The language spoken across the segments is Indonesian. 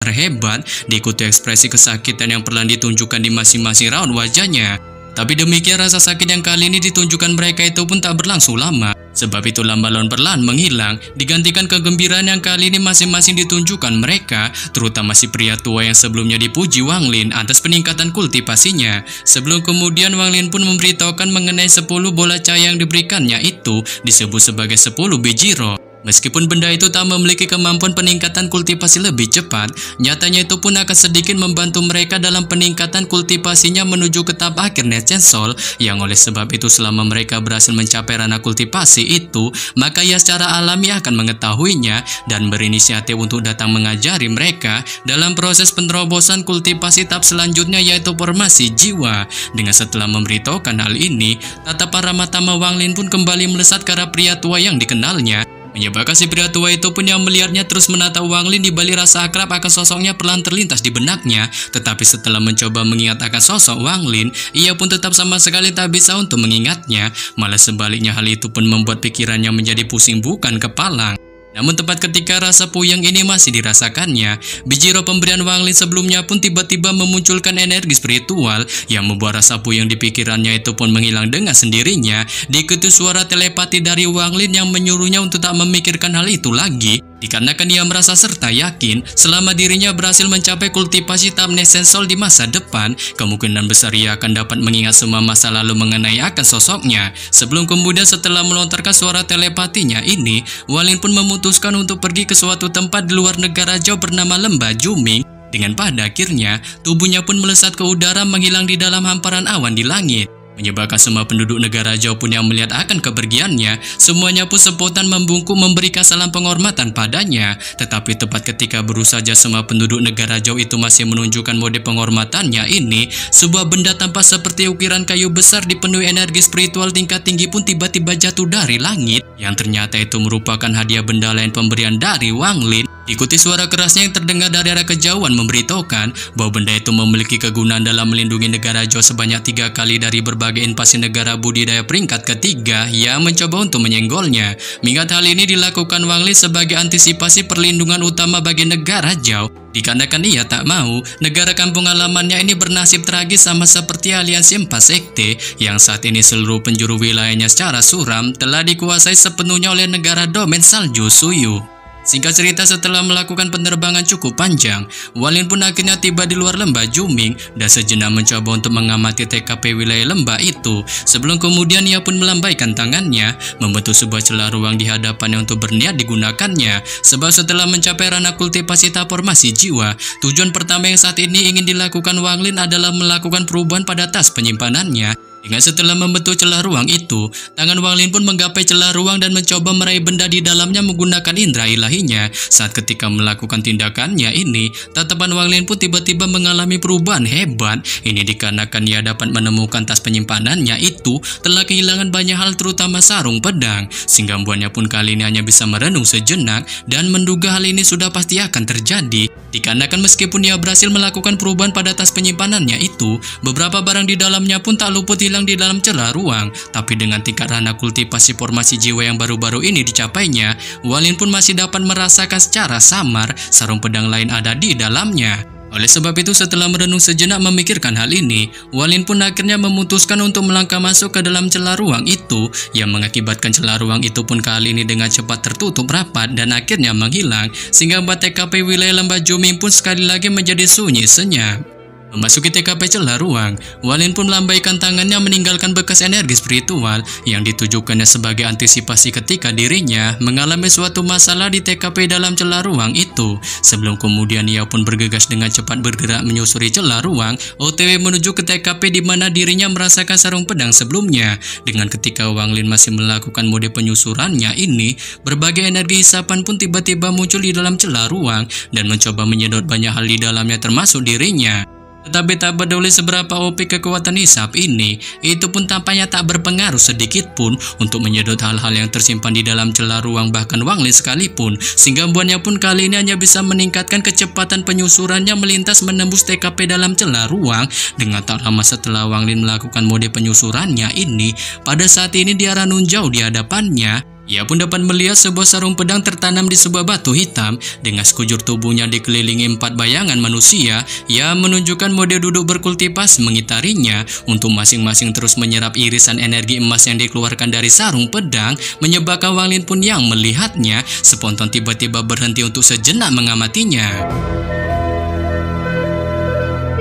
hebat, diikuti ekspresi kesakitan yang perlahan ditunjukkan di masing-masing raut wajahnya. Tapi demikian rasa sakit yang kali ini ditunjukkan mereka itu pun tak berlangsung lama. Sebab itu lambat laun perlahan menghilang, digantikan kegembiraan yang kali ini masing-masing ditunjukkan mereka, terutama si pria tua yang sebelumnya dipuji Wang Lin atas peningkatan kultivasinya. Sebelum kemudian Wang Lin pun memberitahukan mengenai 10 bola cahaya yang diberikannya itu disebut sebagai 10 biji roh. Meskipun benda itu tak memiliki kemampuan peningkatan kultivasi lebih cepat, nyatanya itu pun akan sedikit membantu mereka dalam peningkatan kultivasinya menuju ke tahap akhir Nechen Soul, yang oleh sebab itu selama mereka berhasil mencapai ranah kultivasi itu, maka ia secara alami akan mengetahuinya dan berinisiatif untuk datang mengajari mereka dalam proses penerobosan kultivasi tahap selanjutnya, yaitu formasi jiwa. Dengan setelah memberitahukan hal ini, tatapan ramah tamah Wang Lin pun kembali melesat ke arah pria tua yang dikenalnya, menyebabkan si pria tua itu pun yang melihatnya terus menatap Wang Lin. Di balik rasa akrab akan sosoknya perlahan terlintas di benaknya. Tetapi setelah mencoba mengingat akan sosok Wang Lin, ia pun tetap sama sekali tak bisa untuk mengingatnya. Malah sebaliknya hal itu pun membuat pikirannya menjadi pusing bukan kepalang. Namun tepat ketika rasa puyeng ini masih dirasakannya, biji roh pemberian Wang Lin sebelumnya pun tiba-tiba memunculkan energi spiritual yang membuat rasa puyeng di pikirannya itu pun menghilang dengan sendirinya. Diikuti suara telepati dari Wang Lin yang menyuruhnya untuk tak memikirkan hal itu lagi, dikarenakan ia merasa serta yakin selama dirinya berhasil mencapai kultivasi tahap Nechen Soul di masa depan, kemungkinan besar ia akan dapat mengingat semua masa lalu mengenai akan sosoknya. Sebelum kemudian setelah melontarkan suara telepatinya ini, Wang Lin pun memutuskan untuk pergi ke suatu tempat di luar negara jauh bernama Lembah Juming. Dengan pada akhirnya, tubuhnya pun melesat ke udara menghilang di dalam hamparan awan di langit. Menyebabkan semua penduduk negara jauh pun yang melihat akan kepergiannya, semuanya pun spontan membungkuk memberikan salam penghormatan padanya. Tetapi tepat ketika baru saja semua penduduk negara jauh itu masih menunjukkan mode penghormatannya ini, sebuah benda tampak seperti ukiran kayu besar dipenuhi energi spiritual tingkat tinggi pun tiba-tiba jatuh dari langit, yang ternyata itu merupakan hadiah benda lain pemberian dari Wang Lin. Ikuti suara kerasnya yang terdengar dari arah kejauhan memberitahukan bahwa benda itu memiliki kegunaan dalam melindungi negara jauh sebanyak 3 kali dari berbagai invasi negara budidaya peringkat ketiga yang mencoba untuk menyenggolnya. Mengingat hal ini dilakukan Wang Lin sebagai antisipasi perlindungan utama bagi negara jauh, dikarenakan ia tak mau negara kampung halamannya ini bernasib tragis sama seperti aliansi 4 sekte yang saat ini seluruh penjuru wilayahnya secara suram telah dikuasai sepenuhnya oleh negara domain salju Suyu. Singkat cerita, setelah melakukan penerbangan cukup panjang, Wang Lin pun akhirnya tiba di luar lembah Juming dan sejenak mencoba untuk mengamati TKP wilayah lembah itu. Sebelum kemudian ia pun melambaikan tangannya, membentuk sebuah celah ruang di hadapannya untuk berniat digunakannya. Sebab setelah mencapai ranah kultivasi tahap formasi jiwa, tujuan pertama yang saat ini ingin dilakukan Wang Lin adalah melakukan perubahan pada tas penyimpanannya. Dengan setelah membentuk celah ruang itu, tangan Wang Lin pun menggapai celah ruang dan mencoba meraih benda di dalamnya menggunakan indera ilahinya. Saat ketika melakukan tindakannya ini, tatapan Wang Lin pun tiba-tiba mengalami perubahan hebat. Ini dikarenakan ia dapat menemukan tas penyimpanannya itu telah kehilangan banyak hal, terutama sarung pedang, sehingga membuatnya pun kali ini hanya bisa merenung sejenak dan menduga hal ini sudah pasti akan terjadi. Dikarenakan meskipun ia berhasil melakukan perubahan pada tas penyimpanannya itu, beberapa barang di dalamnya pun tak luput hilang di dalam celah ruang. Tapi dengan tingkat ranah kultivasi formasi jiwa yang baru-baru ini dicapainya, Wang Lin pun masih dapat merasakan secara samar sarung pedang lain ada di dalamnya. Oleh sebab itu, setelah merenung sejenak memikirkan hal ini, Wang Lin pun akhirnya memutuskan untuk melangkah masuk ke dalam celah ruang itu, yang mengakibatkan celah ruang itu pun kali ini dengan cepat tertutup rapat dan akhirnya menghilang, sehingga membuat TKP wilayah lembah Juming pun sekali lagi menjadi sunyi senyap. Memasuki TKP celah ruang, Wang Lin pun melambaikan tangannya meninggalkan bekas energi spiritual yang ditujukannya sebagai antisipasi ketika dirinya mengalami suatu masalah di TKP dalam celah ruang itu. Sebelum kemudian ia pun bergegas dengan cepat bergerak menyusuri celah ruang, OTW menuju ke TKP di mana dirinya merasakan sarung pedang sebelumnya. Dengan ketika Wang Lin masih melakukan mode penyusurannya ini, berbagai energi hisapan pun tiba-tiba muncul di dalam celah ruang dan mencoba menyedot banyak hal di dalamnya termasuk dirinya. Tetapi tak peduli seberapa OP kekuatan hisap ini, itu pun tampaknya tak berpengaruh sedikit pun untuk menyedot hal-hal yang tersimpan di dalam celah ruang bahkan Wang Lin sekalipun, sehingga membuatnya pun kali ini hanya bisa meningkatkan kecepatan penyusurannya melintas menembus TKP dalam celah ruang. Dengan tak lama setelah Wang Lin melakukan mode penyusurannya ini, pada saat ini di arah nun jauh di hadapannya, Ia pun dapat melihat sebuah sarung pedang tertanam di sebuah batu hitam dengan sekujur tubuhnya dikelilingi 4 bayangan manusia yang menunjukkan mode duduk berkultivasi mengitarinya untuk masing-masing terus menyerap irisan energi emas yang dikeluarkan dari sarung pedang, menyebabkan Wang Lin pun yang melihatnya spontan tiba-tiba berhenti untuk sejenak mengamatinya.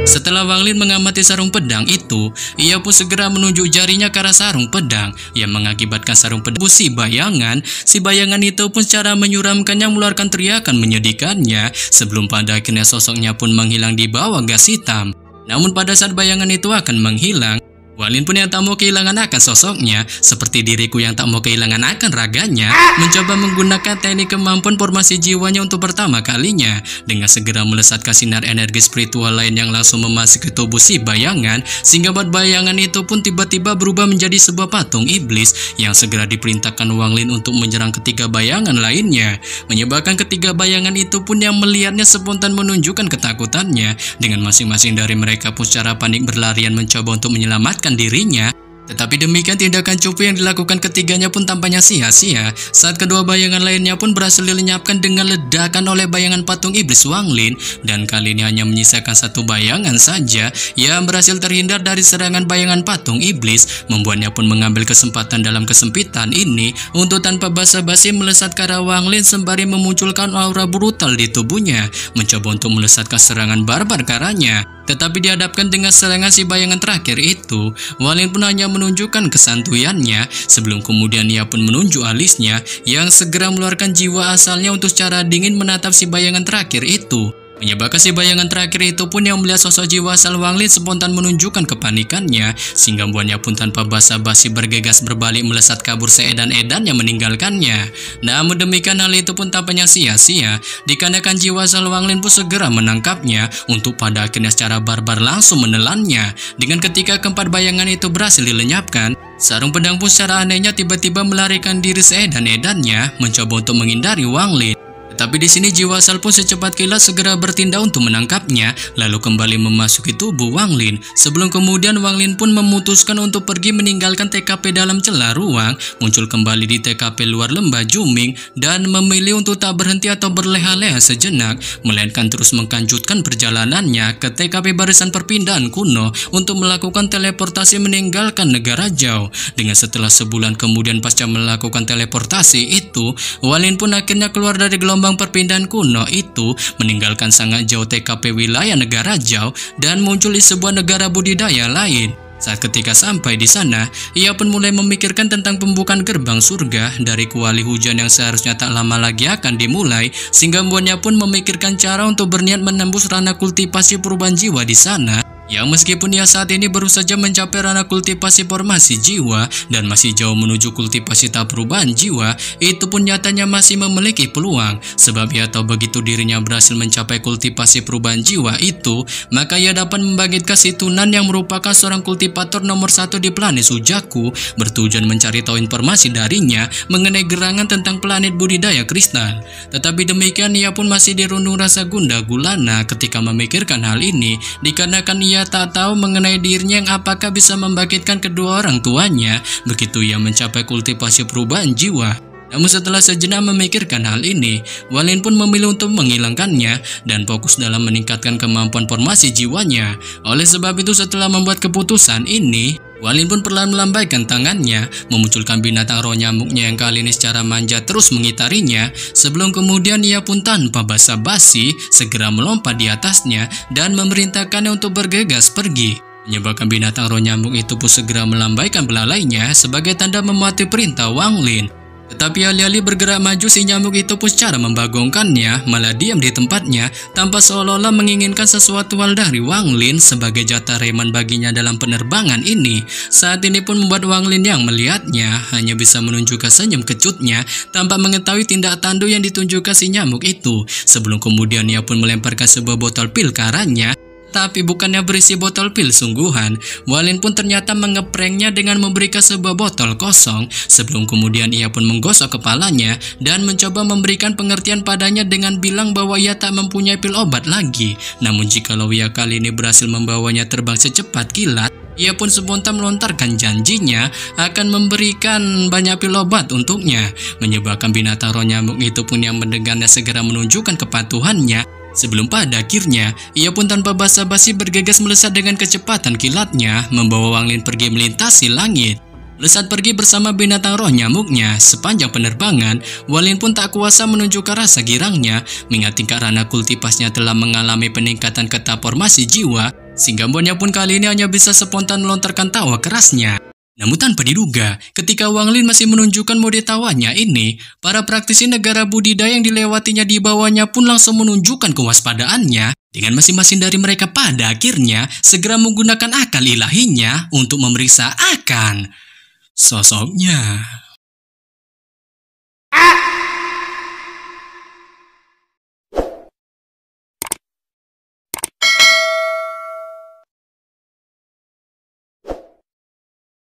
Setelah Wang Lin mengamati sarung pedang itu, ia pun segera menunjuk jarinya ke arah sarung pedang yang mengakibatkan sarung pedang si bayangan. Si bayangan itu pun secara menyuramkannya mengeluarkan teriakan menyedihkannya sebelum pada akhirnya sosoknya pun menghilang di bawah gas hitam. Namun pada saat bayangan itu akan menghilang, Wang Lin pun yang tak mau kehilangan akan sosoknya, seperti diriku yang tak mau kehilangan akan raganya, mencoba menggunakan teknik kemampuan formasi jiwanya untuk pertama kalinya, dengan segera melesatkan sinar energi spiritual lain yang langsung memasuki tubuh si bayangan, sehingga buat bayangan itu pun tiba-tiba berubah menjadi sebuah patung iblis yang segera diperintahkan Wang Lin untuk menyerang ketiga bayangan lainnya, menyebabkan ketiga bayangan itu pun yang melihatnya spontan menunjukkan ketakutannya, dengan masing-masing dari mereka pun secara panik berlarian mencoba untuk menyelamatkan dirinya. Tetapi demikian tindakan cupu yang dilakukan ketiganya pun tampaknya sia-sia saat kedua bayangan lainnya pun berhasil dilenyapkan dengan ledakan oleh bayangan patung iblis Wang Lin, dan kali ini hanya menyisakan satu bayangan saja yang berhasil terhindar dari serangan bayangan patung iblis, membuatnya pun mengambil kesempatan dalam kesempitan ini untuk tanpa basa-basi melesat ke arah Wang Lin sembari memunculkan aura brutal di tubuhnya, mencoba untuk melesatkan serangan barbar ke arahnya. Tetapi dihadapkan dengan serangan si bayangan terakhir itu, Wang Lin pun hanya menunjukkan kesantuyannya sebelum kemudian ia pun menunjuk alisnya yang segera mengeluarkan jiwa asalnya untuk secara dingin menatap si bayangan terakhir itu. Menyebabkan si bayangan terakhir itu pun yang melihat sosok jiwa asal Wang Lin spontan menunjukkan kepanikannya, sehingga buahnya pun tanpa basa-basi bergegas berbalik melesat kabur seedan-edannya meninggalkannya. Namun demikian hal itu pun tampaknya sia-sia, dikarenakan jiwa asal Wang Lin pun segera menangkapnya untuk pada akhirnya secara barbar langsung menelannya. Dengan ketika keempat bayangan itu berhasil dilenyapkan, sarung pedang pun secara anehnya tiba-tiba melarikan diri seedan-edannya mencoba untuk menghindari Wang Lin. Tapi di sini jiwa asal pun secepat kilat segera bertindak untuk menangkapnya, lalu kembali memasuki tubuh Wang Lin. Sebelum kemudian Wang Lin pun memutuskan untuk pergi meninggalkan TKP dalam celah ruang, muncul kembali di TKP luar lembah Juming, dan memilih untuk tak berhenti atau berleha-leha sejenak, melainkan terus mengkanjutkan perjalanannya ke TKP barisan perpindahan kuno untuk melakukan teleportasi meninggalkan negara jauh. Dengan setelah sebulan kemudian pasca melakukan teleportasi itu, Wang Lin pun akhirnya keluar dari gelombang perpindahan kuno itu, meninggalkan sangat jauh TKP wilayah negara jauh dan muncul di sebuah negara budidaya lain. Saat ketika sampai di sana, ia pun mulai memikirkan tentang pembukaan gerbang surga dari kuali hujan yang seharusnya tak lama lagi akan dimulai, sehingga membuatnya pun memikirkan cara untuk berniat menembus ranah kultivasi perubahan jiwa di sana. Yang meskipun ia saat ini baru saja mencapai ranah kultivasi formasi jiwa dan masih jauh menuju kultivasi tahap perubahan jiwa, itu pun nyatanya masih memiliki peluang, sebab ia tahu begitu dirinya berhasil mencapai kultivasi perubahan jiwa itu, maka ia dapat membangkitkan si Tunan yang merupakan seorang kultivator nomor 1 di planet Sujaku, bertujuan mencari tahu informasi darinya mengenai gerangan tentang planet budidaya kristal. Tetapi demikian ia pun masih dirundung rasa gundah gulana ketika memikirkan hal ini, dikarenakan ia tak tahu mengenai dirinya yang apakah bisa membangkitkan kedua orang tuanya begitu ia mencapai kultivasi perubahan jiwa. Namun setelah sejenak memikirkan hal ini, Wang Lin pun memilih untuk menghilangkannya dan fokus dalam meningkatkan kemampuan formasi jiwanya. Oleh sebab itu setelah membuat keputusan ini, Wang Lin pun perlahan melambaikan tangannya, memunculkan binatang roh nyamuknya yang kali ini secara manja terus mengitarinya, sebelum kemudian ia pun tanpa basa-basi segera melompat di atasnya dan memerintahkannya untuk bergegas pergi. Menyebabkan binatang roh nyamuk itu pun segera melambaikan belalainya sebagai tanda mematuhi perintah Wang Lin. Tetapi alih-alih bergerak maju, si nyamuk itu pun secara membagongkannya malah diam di tempatnya tanpa seolah-olah menginginkan sesuatu hal dari Wang Lin sebagai jatah reman baginya dalam penerbangan ini. Saat ini pun membuat Wang Lin yang melihatnya hanya bisa menunjukkan senyum kecutnya tanpa mengetahui tindak tanduk yang ditunjukkan si nyamuk itu, sebelum kemudian ia pun melemparkan sebuah botol pil ke arahnya. Tapi bukannya berisi botol pil sungguhan, Wang Lin pun ternyata mengepranknya dengan memberikan sebuah botol kosong, sebelum kemudian ia pun menggosok kepalanya dan mencoba memberikan pengertian padanya dengan bilang bahwa ia tak mempunyai pil obat lagi. Namun jikalau ia kali ini berhasil membawanya terbang secepat kilat, Ia pun spontan melontarkan janjinya akan memberikan banyak pil obat untuknya, menyebabkan binatang roh nyamuk itu pun yang mendengarnya segera menunjukkan kepatuhannya. Sebelum pada akhirnya, ia pun tanpa basa-basi bergegas melesat dengan kecepatan kilatnya, membawa Wang Lin pergi melintasi langit. Lesat pergi bersama binatang roh nyamuknya. Sepanjang penerbangan, Wang Lin pun tak kuasa menunjukkan rasa girangnya, mengingat tingkat rana kultipasnya telah mengalami peningkatan keta formasi jiwa, sehingga Bonnya pun kali ini hanya bisa spontan melontarkan tawa kerasnya. Namun tanpa diduga, ketika Wang Lin masih menunjukkan mode tawanya ini, para praktisi negara budidaya yang dilewatinya di bawahnya pun langsung menunjukkan kewaspadaannya, dengan masing-masing dari mereka pada akhirnya segera menggunakan akal ilahinya untuk memeriksa akan sosoknya.